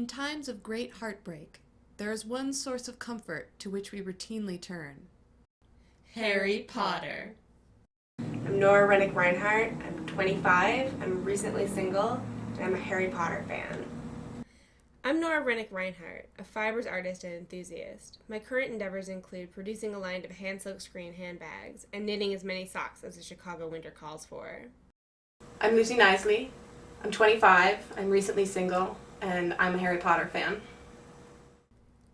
In times of great heartbreak, there is one source of comfort to which we routinely turn. Harry Potter. I'm Nora Renick-Rinehart. I'm 25, I'm recently single, and I'm a Harry Potter fan. I'm Nora Renick-Rinehart, a fibers artist and enthusiast. My current endeavors include producing a line of hand silkscreen handbags and knitting as many socks as the Chicago winter calls for. I'm Lucy Knisley. I'm 25, I'm recently single, and I'm a Harry Potter fan.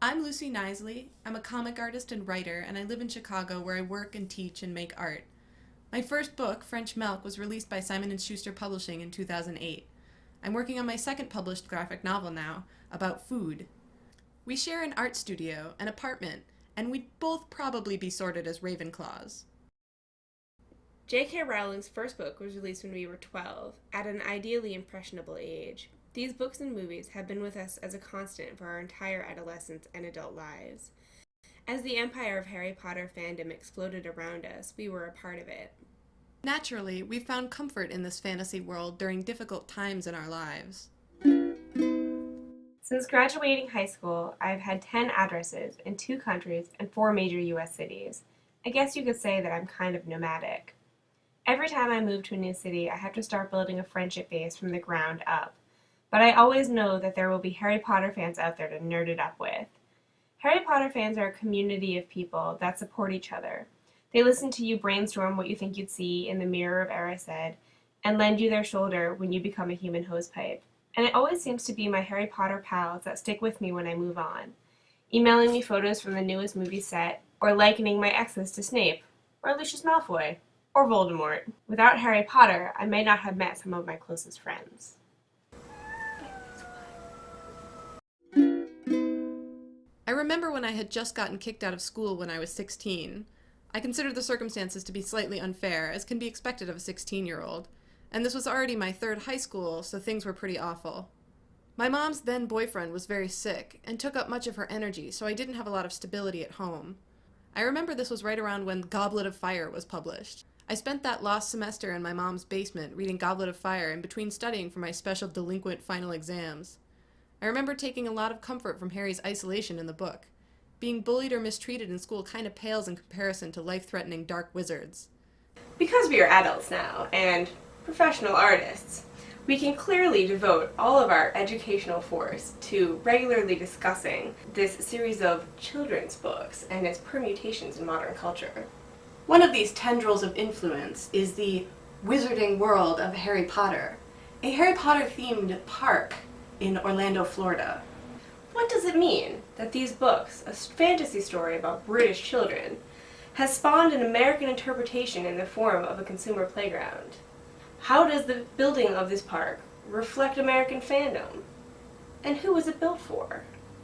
I'm Lucy Knisley. I'm a comic artist and writer, and I live in Chicago where I work and teach and make art. My first book, French Milk, was released by Simon & Schuster Publishing in 2008. I'm working on my second published graphic novel now, about food. We share an art studio, an apartment, and we'd both probably be sorted as Ravenclaws. J.K. Rowling's first book was released when we were 12, at an ideally impressionable age. These books and movies have been with us as a constant for our entire adolescence and adult lives. As the empire of Harry Potter fandom exploded around us, we were a part of it. Naturally, we found comfort in this fantasy world during difficult times in our lives. Since graduating high school, I've had 10 addresses in 2 countries and 4 major U.S. cities. I guess you could say that I'm kind of nomadic. Every time I move to a new city, I have to start building a friendship base from the ground up. But I always know that there will be Harry Potter fans out there to nerd it up with. Harry Potter fans are a community of people that support each other. They listen to you brainstorm what you think you'd see in the mirror of Erised, and lend you their shoulder when you become a human hosepipe. And it always seems to be my Harry Potter pals that stick with me when I move on, emailing me photos from the newest movie set, or likening my exes to Snape, or Lucius Malfoy, or Voldemort. Without Harry Potter, I may not have met some of my closest friends. I remember when I had just gotten kicked out of school when I was 16. I considered the circumstances to be slightly unfair, as can be expected of a 16-year-old, and this was already my 3rd high school, so things were pretty awful. My mom's then boyfriend was very sick, and took up much of her energy, so I didn't have a lot of stability at home. I remember this was right around when Goblet of Fire was published. I spent that lost semester in my mom's basement reading Goblet of Fire in between studying for my special delinquent final exams. I remember taking a lot of comfort from Harry's isolation in the book. Being bullied or mistreated in school kind of pales in comparison to life-threatening dark wizards. Because we are adults now, and professional artists, we can clearly devote all of our educational force to regularly discussing this series of children's books and its permutations in modern culture. One of these tendrils of influence is the wizarding world of Harry Potter, a Harry Potter-themed park in Orlando, Florida. What does it mean that these books, a fantasy story about British children, has spawned an American interpretation in the form of a consumer playground? How does the building of this park reflect American fandom? And who was it built for?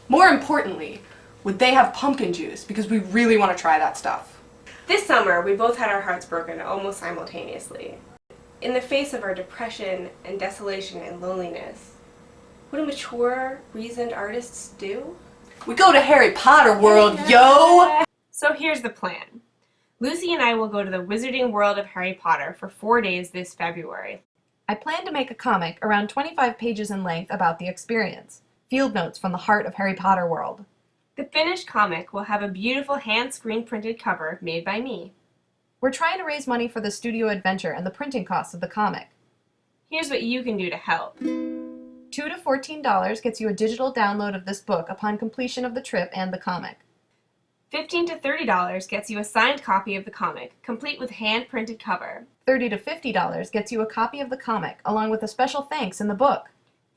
More importantly, would they have pumpkin juice? Because we really want to try that stuff. This summer, we both had our hearts broken almost simultaneously. In the face of our depression and desolation and loneliness, what do mature, reasoned artists do? We go to Harry Potter World, yo! So here's the plan. Lucy and I will go to the wizarding world of Harry Potter for 4 days this February. I plan to make a comic around 25 pages in length about the experience. Field notes from the heart of Harry Potter world. The finished comic will have a beautiful hand-screen-printed cover made by me. We're trying to raise money for the studio adventure and the printing costs of the comic. Here's what you can do to help. $2 to $14 gets you a digital download of this book upon completion of the trip and the comic. $15 to $30 gets you a signed copy of the comic, complete with hand-printed cover. $30 to $50 gets you a copy of the comic, along with a special thanks in the book.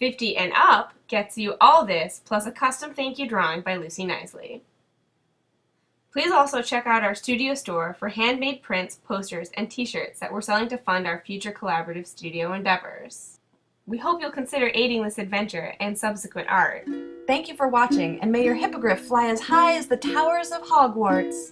$50 and up gets you all this, plus a custom thank you drawing by Lucy Knisley. Please also check out our studio store for handmade prints, posters, and t-shirts that we're selling to fund our future collaborative studio endeavors. We hope you'll consider aiding this adventure and subsequent art. Thank you for watching, and may your hippogriff fly as high as the towers of Hogwarts.